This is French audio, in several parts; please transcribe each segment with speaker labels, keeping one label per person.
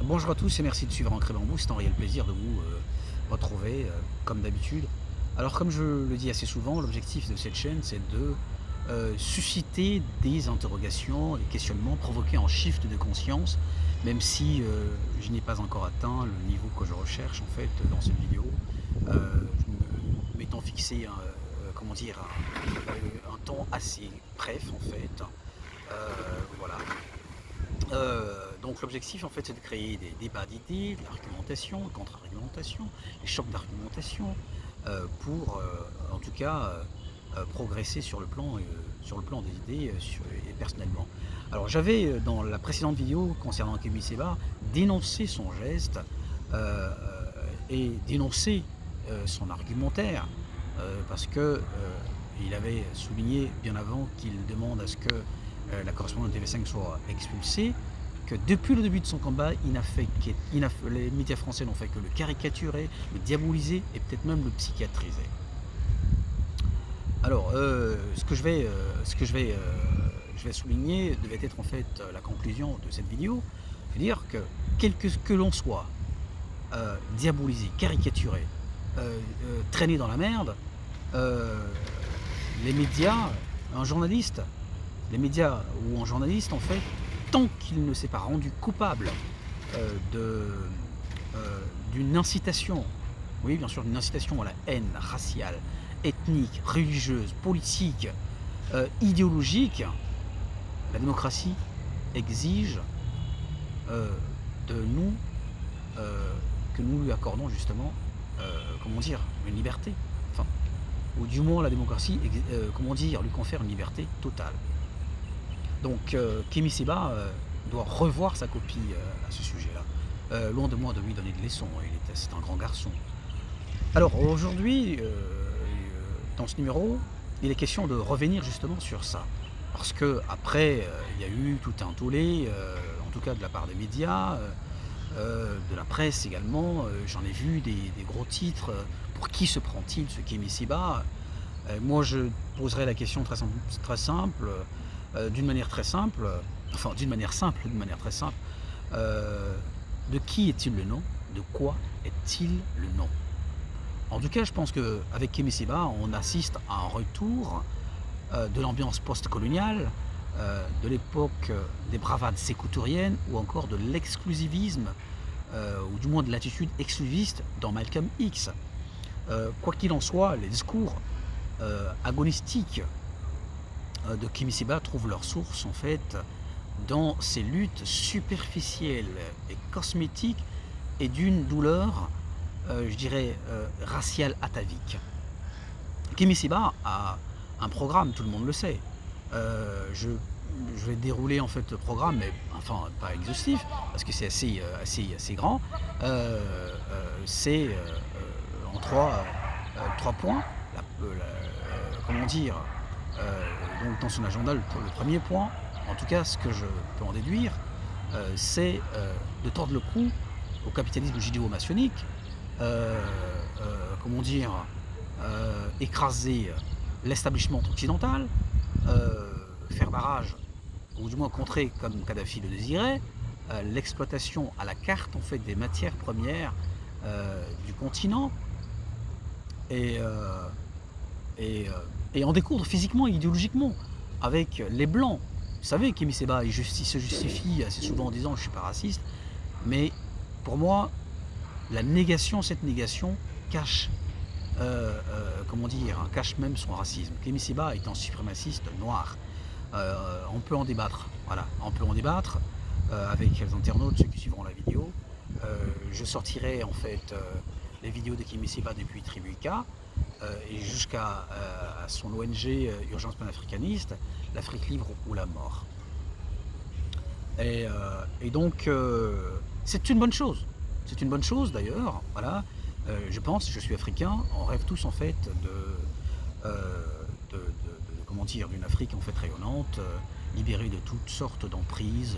Speaker 1: Bonjour à tous et merci de suivre Ancré Bambou. C'est un réel plaisir de vous retrouver comme d'habitude. Alors comme je le dis assez souvent, l'objectif de cette chaîne c'est de susciter des interrogations, des questionnements, provoquer un shift de conscience, même si je n'ai pas encore atteint le niveau que je recherche en fait dans cette vidéo. M'étant fixé comment dire, un temps assez bref en fait. Voilà. Donc l'objectif en fait c'est de créer des débats d'idées, de l'argumentation, contre-argumentation, les chocs d'argumentation, pour en tout cas progresser sur le plan des idées et personnellement. Alors j'avais dans la précédente vidéo concernant Kémy Séba dénoncé son geste et dénoncé son argumentaire parce que il avait souligné bien avant qu'il demande à ce que la correspondante de TV5 soit expulsée, que depuis le début de son combat, les médias français n'ont fait que le caricaturer, le diaboliser et peut-être même le psychiatriser. Alors, je vais souligner devait être en fait la conclusion de cette vidéo, c'est-à-dire que quel que l'on soit, diabolisé, caricaturé, traîné dans la merde, les médias, un journaliste, les médias ou un journaliste, en fait, tant qu'il ne s'est pas rendu coupable d'une incitation, oui, bien sûr, d'une incitation à la haine raciale, ethnique, religieuse, politique, idéologique, la démocratie exige de nous que nous lui accordons justement, comment dire, une liberté. Enfin, ou du moins la démocratie, comment dire, lui confère une liberté totale. Donc Kémy Séba doit revoir sa copie à ce sujet-là. Loin de moi de lui donner des leçons, c'est un grand garçon. Alors aujourd'hui, dans ce numéro, il est question de revenir justement sur ça. Parce que après, il y a eu tout un tollé, en tout cas de la part des médias, de la presse également. J'en ai vu des gros titres. Pour qui se prend-il ce Kémy Séba? Moi je poserais la question très simple, d'une manière très simple, enfin d'une manière très simple, de qui est-il le nom? De quoi est-il le nom? En tout cas, je pense qu'avec Kémy Séba, on assiste à un retour de l'ambiance post-coloniale, de l'époque des bravades sécouturiennes ou encore de l'exclusivisme, ou du moins de l'attitude exclusiviste dans Malcolm X. Quoi qu'il en soit, les discours agonistiques de Kémy Séba trouvent leur source en fait dans ces luttes superficielles et cosmétiques et d'une douleur, je dirais, raciale atavique. Kémy Séba a un programme, tout le monde le sait. Je vais dérouler en fait le programme, mais enfin pas exhaustif, parce que c'est assez grand. C'est en trois points. Comment dire, donc dans son agenda, le premier point, en tout cas ce que je peux en déduire, c'est de tordre le cou au capitalisme judéo-maçonnique, comment dire, écraser l'establishment occidental, faire barrage, ou du moins contrer, comme Kadhafi le désirait, l'exploitation à la carte en fait des matières premières du continent, et en découdre physiquement et idéologiquement avec les Blancs. Vous savez, Kémy Séba, il se justifie assez souvent en disant « je ne suis pas raciste », mais pour moi, cette négation cache, comment dire, cache même son racisme. Kémy Séba est un suprémaciste noir. On peut en débattre, voilà, on peut en débattre avec les internautes, ceux qui suivront la vidéo. Je sortirai en fait les vidéos de Kémy Séba depuis Tribuka, et jusqu'à son ONG Urgence panafricaniste, l'Afrique libre ou la mort. Et donc c'est une bonne chose. C'est une bonne chose d'ailleurs. Voilà. Je suis africain. On rêve tous en fait comment dire, d'une Afrique en fait rayonnante, libérée de toutes sortes d'emprises,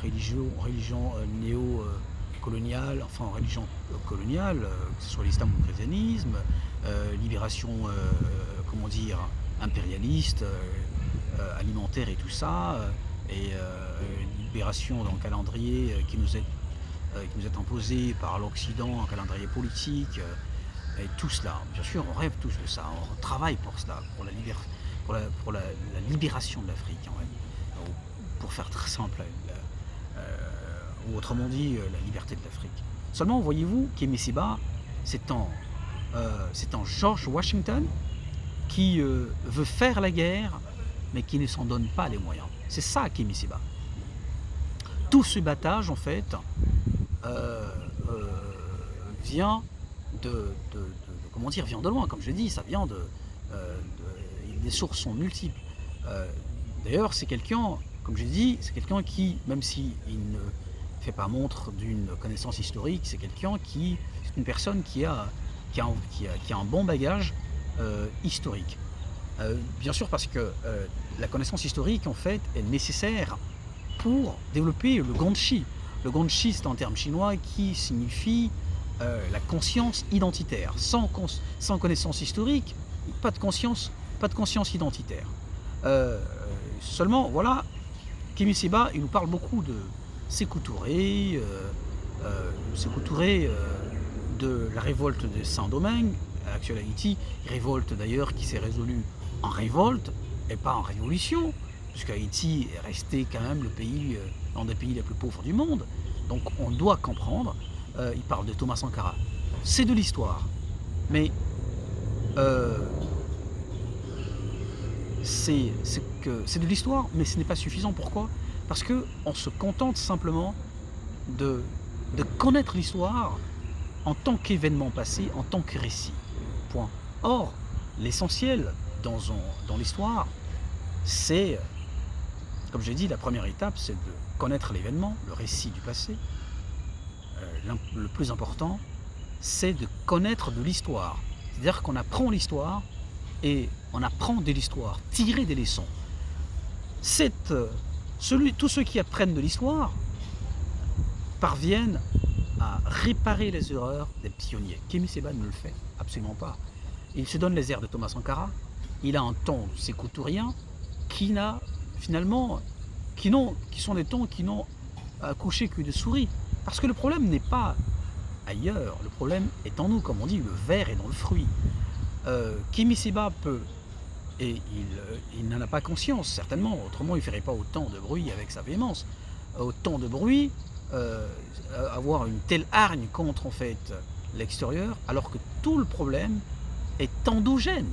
Speaker 1: religion néo-coloniale, enfin religion coloniale, que ce soit l'islam ou le christianisme, libération, comment dire, impérialiste, alimentaire et tout ça, et une libération dans le calendrier qui nous est imposé par l'Occident, un calendrier politique, et tout cela. Bien sûr, on rêve tous de ça, on travaille pour cela, pour la libération de l'Afrique, en fait. Pour faire très simple, ou autrement dit, la liberté de l'Afrique. Seulement, voyez-vous, Kémy Séba, c'est en George Washington qui veut faire la guerre, mais qui ne s'en donne pas les moyens. C'est ça, Kémy Séba. Tout ce battage, en fait, vient comment dire, vient de loin, comme je l'ai dit, ça vient les sources sont multiples. D'ailleurs, c'est quelqu'un, comme je l'ai dit, c'est quelqu'un qui, même s'il ne fait pas montre d'une connaissance historique, c'est une personne qui a un bon bagage historique. Bien sûr, parce que la connaissance historique, en fait, est nécessaire pour développer le Gongshi. Le Gongshi, c'est un terme chinois qui signifie la conscience identitaire. Sans connaissance historique, pas de conscience identitaire. Seulement, voilà, Kémy Séba, il nous parle beaucoup de Sékou Touré, de la révolte de Saint-Domingue, actuelle Haïti, révolte d'ailleurs qui s'est résolue en révolte et pas en révolution, puisque Haïti est resté quand même l'un des pays les plus pauvres du monde. Donc on doit comprendre, il parle de Thomas Sankara. C'est de l'histoire, mais c'est de l'histoire, mais ce n'est pas suffisant. Pourquoi? Parce qu'on se contente simplement de connaître l'histoire en tant qu'événement passé, en tant que récit. Point. Or, l'essentiel dans l'histoire, c'est, comme j'ai dit, la première étape, c'est de connaître l'événement, le récit du passé. Le plus important, c'est de connaître de l'histoire. C'est-à-dire qu'on apprend l'histoire et on apprend de l'histoire, tirer des leçons. Tous ceux qui apprennent de l'histoire parviennent à réparer les erreurs des pionniers. Kémy Séba ne le fait absolument pas. Il se donne les airs de Thomas Sankara, il a un ton sékou tourien qui sont des tons qui n'ont accouché que de souris. Parce que le problème n'est pas ailleurs, le problème est en nous, comme on dit, le ver est dans le fruit. Kémy Séba peut, et il n'en a pas conscience, certainement, autrement il ne ferait pas autant de bruit avec sa véhémence, autant de bruit, avoir une telle hargne contre en fait l'extérieur, alors que tout le problème est endogène.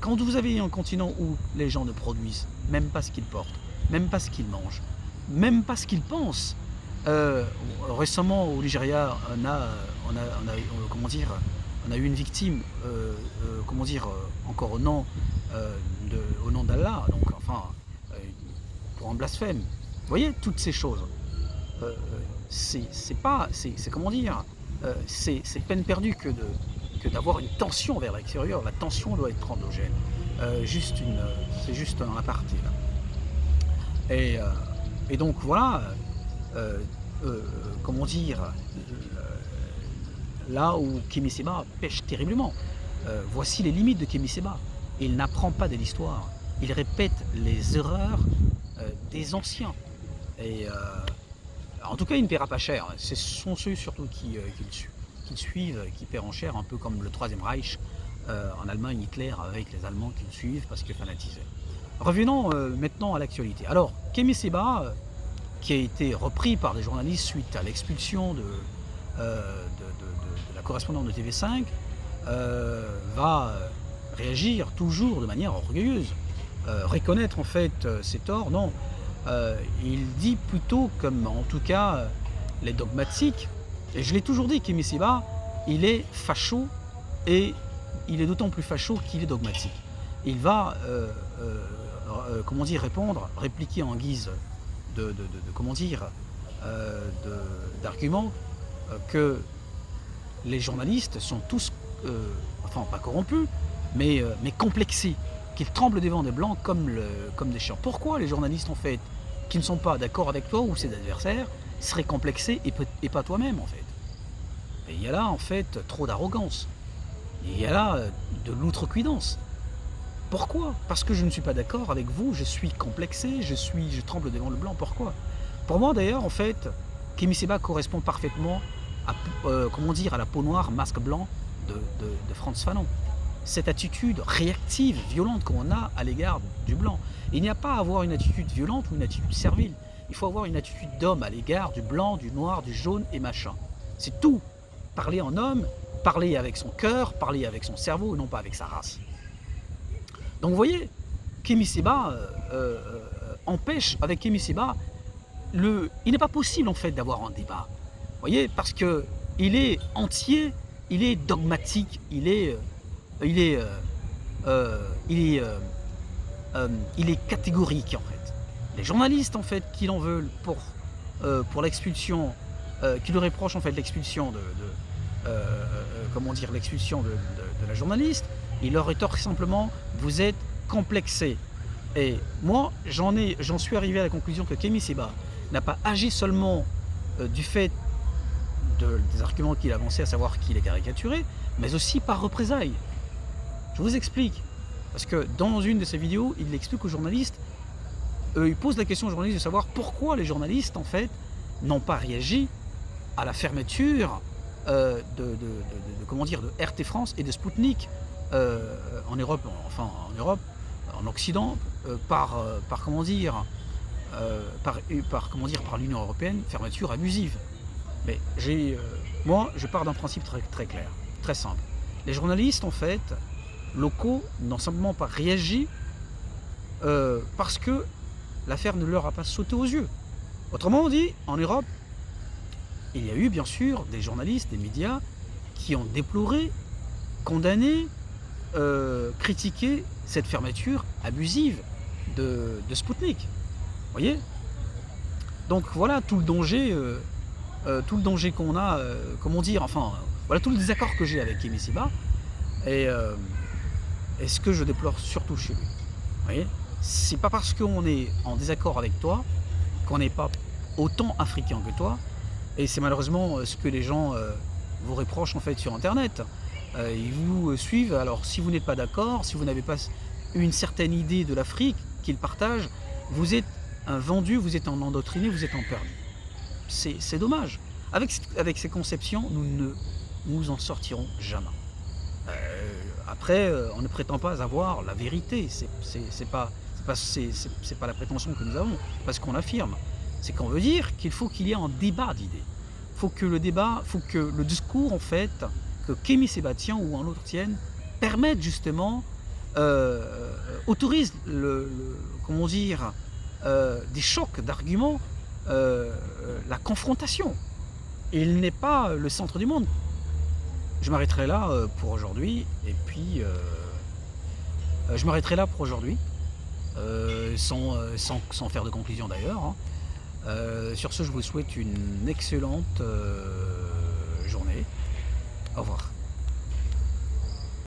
Speaker 1: Quand vous avez un continent où les gens ne produisent même pas ce qu'ils portent, même pas ce qu'ils mangent, même pas ce qu'ils pensent. Récemment au Nigeria, on a eu une victime, encore au nom d'Allah, donc enfin pour un blasphème. Vous voyez toutes ces choses. C'est peine perdue que d'avoir une tension vers l'extérieur. La tension doit être endogène. C'est juste un aparté là. Et donc voilà, là où Kémy Séba pêche terriblement. Voici les limites de Kémy Séba. Il n'apprend pas de l'histoire. Il répète les erreurs des anciens. Et en tout cas, il ne paiera pas cher. Ce sont ceux surtout qui le suivent, qui paieront cher, un peu comme le Troisième Reich en Allemagne, Hitler avec les Allemands qui le suivent parce qu'ils fanatisés. Revenons maintenant à l'actualité. Alors, Kémy Séba, qui a été repris par des journalistes suite à l'expulsion de la correspondante de TV5, va réagir toujours de manière orgueilleuse. Reconnaître en fait ses torts, non. Il dit plutôt comme en tout cas les dogmatiques, et je l'ai toujours dit, Kémy Séba, il est facho et il est d'autant plus facho qu'il est dogmatique. Il va répliquer en guise d'argument que les journalistes sont tous, pas corrompus, mais complexés, qu'ils tremblent devant des blancs comme des chiens. Pourquoi les journalistes en fait, qui ne sont pas d'accord avec toi ou ses adversaires, seraient complexés et pas toi-même en fait? Et il y a là en fait trop d'arrogance, il y a là de l'outrecuidance. Pourquoi? Parce que je ne suis pas d'accord avec vous, je suis complexé, je tremble devant le blanc. Pourquoi? Pour moi d'ailleurs, en fait, Kémy Séba correspond parfaitement à, comment dire, à la peau noire, masque blanc de Frantz Fanon. Cette attitude réactive, violente qu'on a à l'égard du blanc. Il n'y a pas à avoir une attitude violente ou une attitude servile. Il faut avoir une attitude d'homme à l'égard du blanc, du noir, du jaune et machin. C'est tout. Parler en homme, parler avec son cœur, parler avec son cerveau et non pas avec sa race. Donc vous voyez, Kémy Séba empêche, avec Kémy Séba, il n'est pas possible en fait d'avoir un débat. Vous voyez, parce que il est entier, il est dogmatique, il est catégorique en fait. Les journalistes en fait qui l'en veulent pour l'expulsion, qui lui reprochent en fait l'expulsion comment dire, l'expulsion de la journaliste, il leur rétorque simplement vous êtes complexé. Et moi j'en suis arrivé à la conclusion que Kémy Séba n'a pas agi seulement du fait des arguments qu'il avançait, à savoir qu'il est caricaturé, mais aussi par représailles. Je vous explique. Parce que dans une de ses vidéos, il explique aux journalistes, il pose la question aux journalistes de savoir pourquoi les journalistes, en fait, n'ont pas réagi à la fermeture comment dire, de RT France et de Sputnik en Europe, enfin en Europe, en Occident, par comment dire, par l'Union européenne, fermeture abusive. Mais moi, je pars d'un principe très, très clair, très simple. Les journalistes, en fait, locaux n'ont simplement pas réagi parce que l'affaire ne leur a pas sauté aux yeux. Autrement dit, en Europe, il y a eu bien sûr des journalistes, des médias qui ont déploré, condamné, critiqué cette fermeture abusive de Sputnik. Vous voyez? Donc voilà tout le danger qu'on a, comment dire, enfin, voilà tout le désaccord que j'ai avec Kémy Séba. Et ce que je déplore surtout chez lui. Vous voyez, c'est pas parce qu'on est en désaccord avec toi qu'on n'est pas autant africain que toi. Et c'est malheureusement ce que les gens vous reprochent en fait sur Internet. Ils vous suivent. Alors si vous n'êtes pas d'accord, si vous n'avez pas une certaine idée de l'Afrique qu'ils partagent, vous êtes un vendu, vous êtes un endoctriné, vous êtes un perdu. C'est dommage. Avec ces conceptions, nous ne nous en sortirons jamais. Après, on ne prétend pas avoir la vérité. C'est pas la prétention que nous avons. C'est pas ce qu'on affirme. C'est qu'on veut dire qu'il faut qu'il y ait un débat d'idées. Faut que le discours en fait, que Kémy Séba tient ou un autre tienne, permette justement, autorise comment dire, des chocs d'arguments, la confrontation. Il n'est pas le centre du monde. Je m'arrêterai là pour aujourd'hui, et puis je m'arrêterai là pour aujourd'hui, sans faire de conclusion d'ailleurs. Hein. Sur ce, je vous souhaite une excellente journée. Au revoir.